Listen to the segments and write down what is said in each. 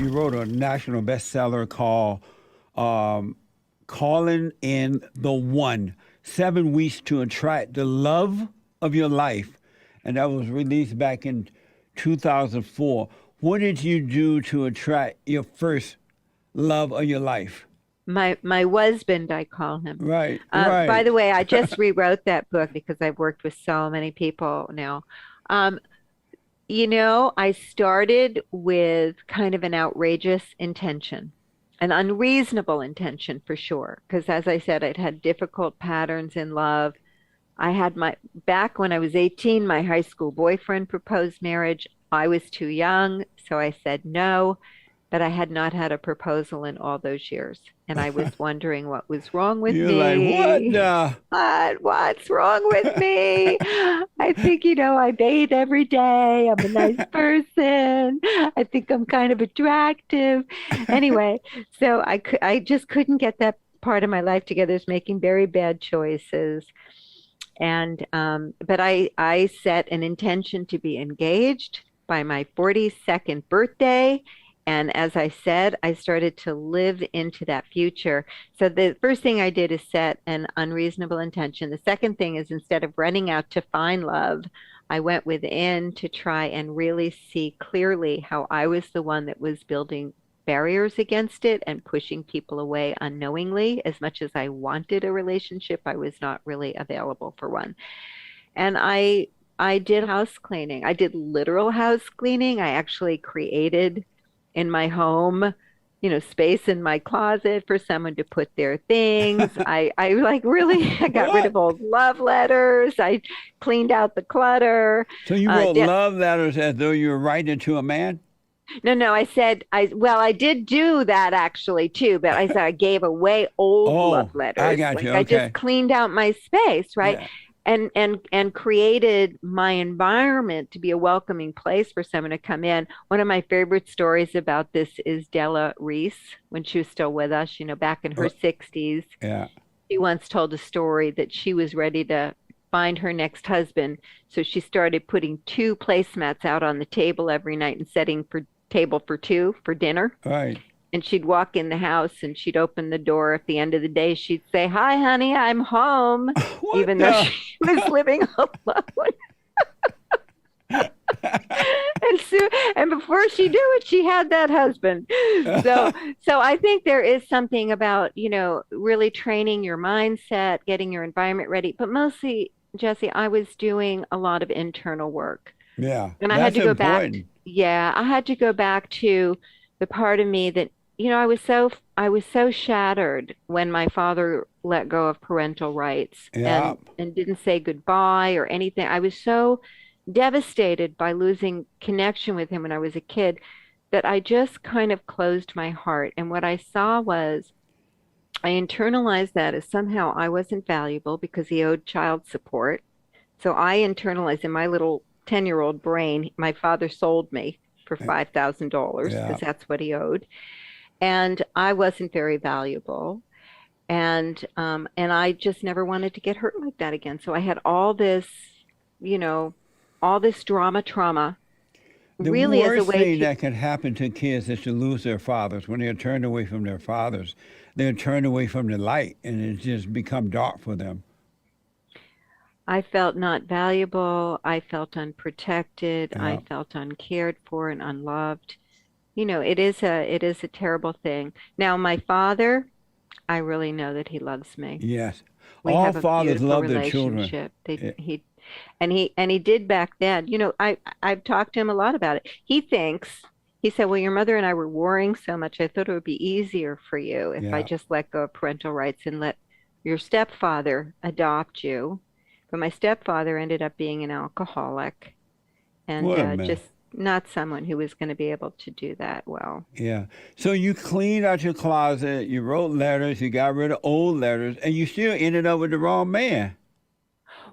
you wrote a national bestseller called Calling in the One, 7 Weeks to Attract the Love of Your Life. And that was released back in 2004. What did you do to attract your first love of your life? My husband, I call him. Right, By right. the way, I just rewrote that book because I've worked with so many people now. Um, I started with kind of an outrageous intention, an unreasonable intention for sure. Because as I said, I'd had difficult patterns in love. I had back when I was 18, my high school boyfriend proposed marriage. I was too young, so I said no, but I had not had a proposal in all those years. And I was wondering what was wrong with You're like, what me. the? What's wrong with me? I think, I bathe every day. I'm a nice person. I think I'm kind of attractive. Anyway, so I just couldn't get that part of my life together. I was making very bad choices. And but I set an intention to be engaged by my 42nd birthday. And as I said, I started to live into that future. So the first thing I did is set an unreasonable intention. The second thing is instead of running out to find love, I went within to try and really see clearly how I was the one that was building barriers against it and pushing people away unknowingly. As much as I wanted a relationship, I was not really available for one. And I did house cleaning. I did literal house cleaning. I actually created in my home, space in my closet for someone to put their things. I like really I got rid What? of old love letters. I cleaned out the clutter. So you Uh, wrote de- love letters as though you were writing to a man? no, I said I did do that actually too, but I said I gave away old love Oh, I letters. got Like you. I just Okay. cleaned out my space, right? Yeah. And created my environment to be a welcoming place for someone to come in. One of my favorite stories about this is Della Reese when she was still with us, back in her Uh, 60s. Yeah. She once told a story that she was ready to find her next husband. So she started putting two placemats out on the table every night and setting for table for two for dinner. Right. And she'd walk in the house and she'd open the door at the end of the day. She'd say, "Hi, honey, I'm home," What even though the? she was living alone. And so, and before she knew it, she had that husband. So, so I think there is something about, really training your mindset, getting your environment ready. But mostly, Jesse, I was doing a lot of internal work. Yeah. And I had That's to go back, important. yeah, I had to go back to the part of me that, I was so shattered when my father let go of parental rights Yeah. and didn't say goodbye or anything. I was so devastated by losing connection with him when I was a kid that I just kind of closed my heart. And what I saw was I internalized that as somehow I wasn't valuable because he owed child support. So I internalized in my little 10-year-old brain, my father sold me for $5,000 Yeah. because that's what he owed. And I wasn't very valuable. And I just never wanted to get hurt like that again. So I had you know, all this trauma, The really as a worst way thing to, that can happen to kids is to lose their fathers. When they're turned away from their fathers, they're turned away from the light and it just become dark for them. I felt not valuable. I felt unprotected. I Yeah. felt uncared for and unloved. It is a terrible thing. Now, my father, I really know that he loves me. Yes. We All have a fathers beautiful love their children. relationship. Eh, He did back then. I've talked to him a lot about it. He said, "Well, your mother and I were warring so much. I thought it would be easier for you if I Yeah. just let go of parental rights and let your stepfather adopt you." But my stepfather ended up being an alcoholic and What a mess. just not someone who was going to be able to do that well. Yeah. So you cleaned out your closet, you wrote letters, you got rid of old letters, and you still ended up with the wrong man.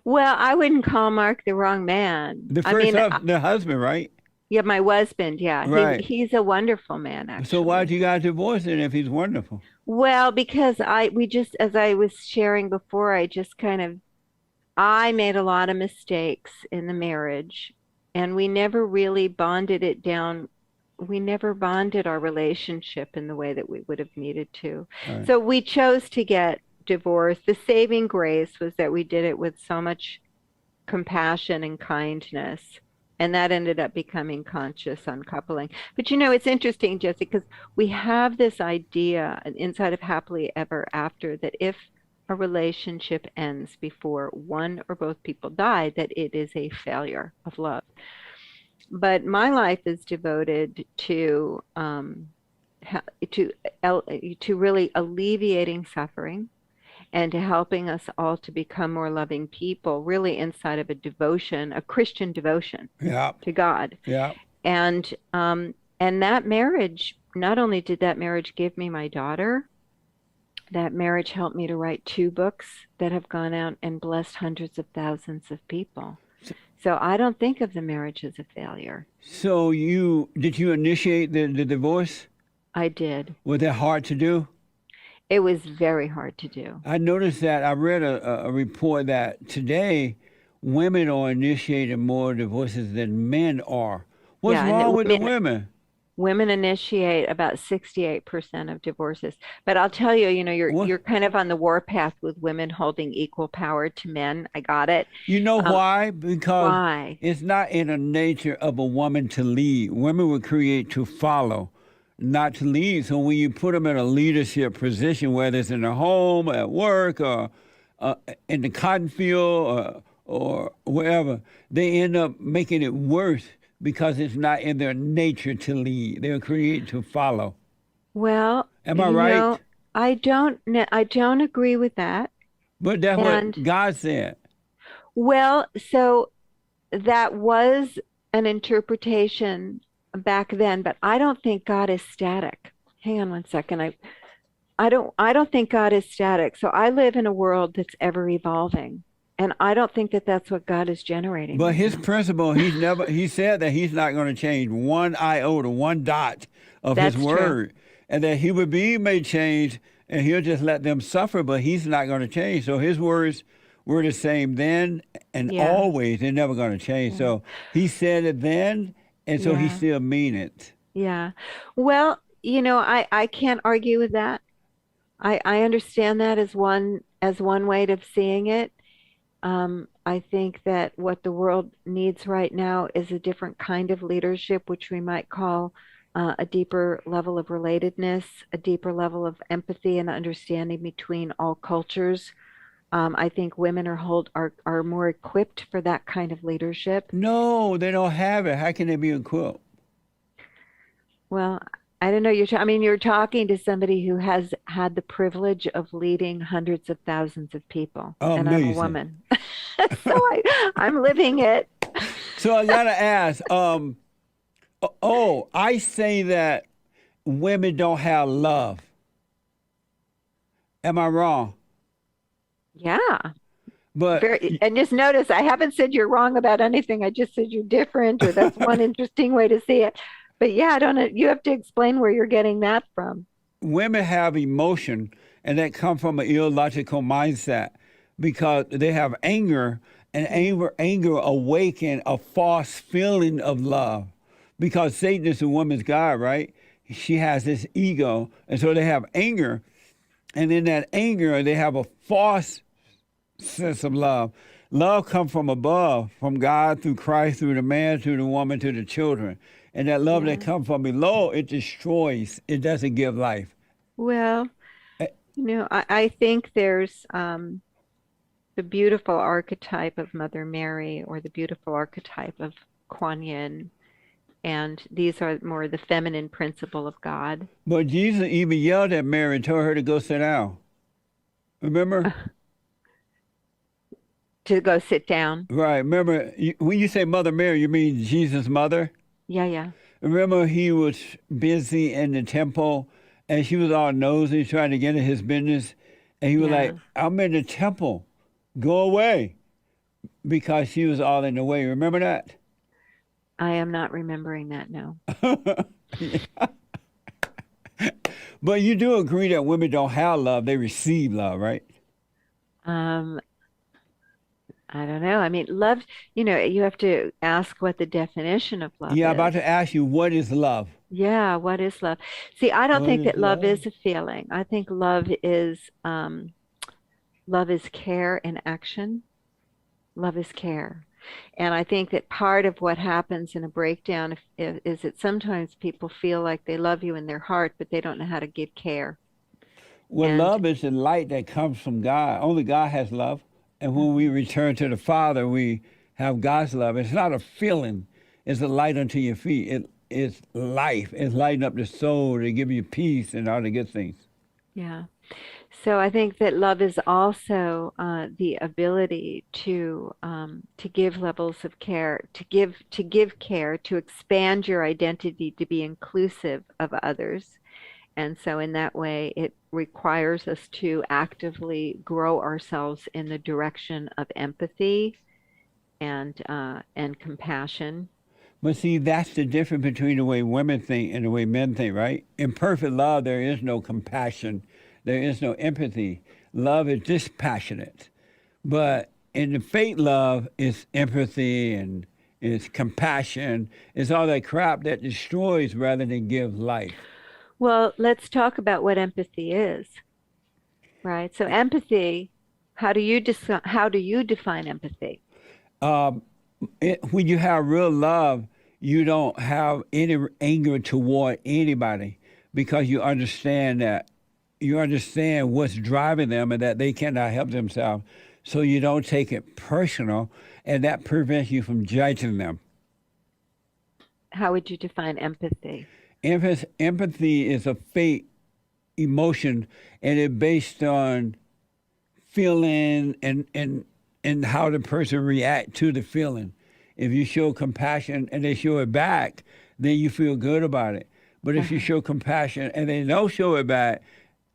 Well, I wouldn't call Mark the wrong man. The I first mean, the husband, right? yeah, my husband, yeah, Right. he's a wonderful man, So why'd actually. you guys divorce him if he's wonderful? Well, because we just, as I was sharing before, I made a lot of mistakes in the marriage, and we never really bonded it down we never bonded our relationship in the way that we would have needed to. All right. So we chose to get divorced. The saving grace was that we did it with so much compassion and kindness. And that ended up becoming conscious uncoupling. But it's interesting, Jesse, because we have this idea inside of happily ever after that if a relationship ends before one or both people die, that it is a failure of love. But my life is devoted to to really alleviating suffering and to helping us all to become more loving people, really inside of a devotion, a Christian devotion Yeah. to God. Yeah. And that marriage, not only did that marriage give me my daughter, that marriage helped me to write 2 books that have gone out and blessed hundreds of thousands of people. So I don't think of the marriage as a failure. So did you initiate the divorce? I did. Was that hard to do? It was very hard to do. I noticed that. I read a report that today women are initiating more divorces than men are. What's Yeah, and wrong with the women? women initiate about 68% of divorces. But I'll tell you, What? you're kind of on the warpath with women holding equal power to men. I got it. You know why? Because Why? it's not in the nature of a woman to lead. Women were created to follow, not to lead. So when you put them in a leadership position, whether it's in the home, at work, or in the cotton field, or wherever, they end up making it worse because it's not in their nature to lead. They're created to follow. Well, Am I right? I don't agree with that. But that's And what God said. well, so that was an interpretation back then, but I don't think God is static. Hang on one second. I don't think God is static. So I live in a world that's ever evolving. And I don't think that that's what God is generating But right his now. principle, he said that he's not going to change one iota, one dot of his That's true. word. And that human being may change and he'll just let them suffer, but he's not going to change. So his words were the same then and Yeah. always. They're never going to change. Yeah. So he said it then, and so he Yeah. still mean it. Yeah. Well, I can't argue with that. I understand that as one way of seeing it. I think that what the world needs right now is a different kind of leadership, which we might call a deeper level of relatedness, a deeper level of empathy and understanding between all cultures. I think women are more equipped for that kind of leadership. No, they don't have it. How can they be equipped? Well, I don't know. You're talking to somebody who has had the privilege of leading hundreds of thousands of people, and I'm a Amazing. woman. So I'm living it. So I gotta ask, I say that women don't have love. Am I wrong? Yeah. But And just notice, I haven't said you're wrong about anything. I just said you're different, or that's one interesting way to see it. But yeah, I don't know. You have to explain where you're getting that from. women have emotion, and that come from an illogical mindset because they have anger, and anger awaken a false feeling of love. Because Satan is a woman's god, right? She has this ego, and so they have anger, and in that anger, they have a false sense of love. Love comes from above, from God, through Christ, through the man, through the woman, to the children. And that love that Yeah. comes from below, it destroys. It doesn't give life. Well, Eh, I think there's the beautiful archetype of Mother Mary or the beautiful archetype of Kuan Yin, and these are more the feminine principle of God. But Jesus even yelled at Mary and told her to go sit down. Remember? To go sit down. Right. Remember, when you say Mother Mary, you mean Jesus' mother? Yeah, yeah. Remember, he was busy in the temple, and she was all nosy, trying to get in his business. And he was Yeah. like, I'm in the temple. Go away. Because she was all in the way. Remember that? I am not remembering that now. But you do agree that women don't have love, they receive love, right? Um, I don't know. I mean, love, you have to ask what the definition of love Yeah, I'm is. about to ask you, what is love? Yeah, what is love? See, I don't What think is that love love? is a feeling. I think love is care in action. Love is care. And I think that part of what happens in a breakdown is that sometimes people feel like they love you in their heart, but they don't know how to give care. Well, And love is the light that comes from God. Only God has love. And when we mhm, return to the Father, we have God's love. It's not a feeling, it's a light unto your feet. It's life. It's lighting up the soul to give you peace and all the good things. yeah. So I think that love is also the ability to give levels of care, to give care, to expand your identity to be inclusive of others. And so in that way, it requires us to actively grow ourselves in the direction of empathy and compassion. But see, that's the difference between the way women think and the way men think, right? In perfect love, there is no compassion, there is no empathy. Love is dispassionate. But in the fake love, it's empathy and it's compassion. It's all that crap that destroys rather than gives life. Well, let's talk about what empathy is, right? So empathy, how do you define empathy? Um, when you have real love, you don't have any anger toward anybody because you understand what's driving them and that they cannot help themselves. So you don't take it personal, and that prevents you from judging them. How would you define empathy? Empathy is a fake emotion, and it's based on feeling and how the person react to the feeling. If you show compassion and they show it back, then you feel good about it. But if you Uh-huh. show compassion and they don't show it back,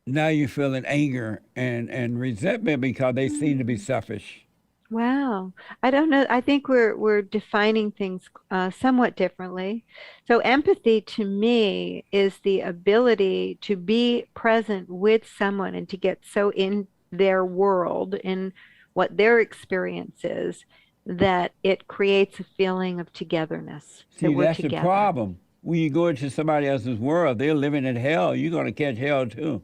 now you're feeling anger and resentment because they seem to be Hmm. selfish. Wow. I don't know. I think we're defining things somewhat differently. So empathy to me is the ability to be present with someone and to get so in their world, in what their experience is, that it creates a feeling of togetherness, that See, we're that's the together. problem. When you go into somebody else's world, they're living in hell. You're going to catch hell too.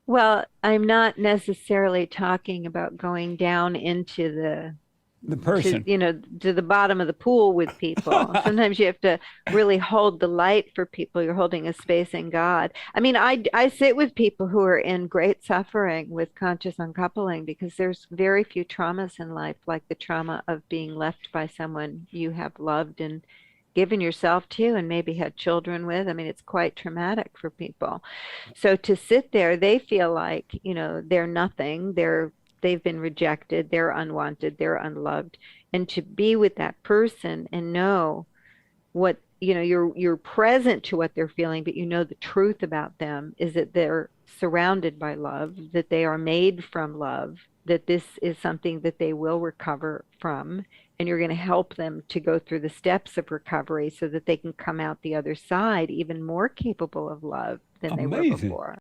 Well, I'm not necessarily talking about going down into the The to person. you know to the bottom of the pool with people. Sometimes you have to really hold the light for people. You're holding a space in God. I mean, I sit with people who are in great suffering with conscious uncoupling because there's very few traumas in life like the trauma of being left by someone you have loved and given yourself to and maybe had children with. I mean, it's quite traumatic for people. So to sit there, they feel like, they're nothing. They've been rejected, they're unwanted, they're unloved. And to be with that person and know what, you're present to what they're feeling, but you know the truth about them is that they're surrounded by love, that they are made from love, that this is something that they will recover from. And you're going to help them to go through the steps of recovery so that they can come out the other side even more capable of love than they were Amazing. before.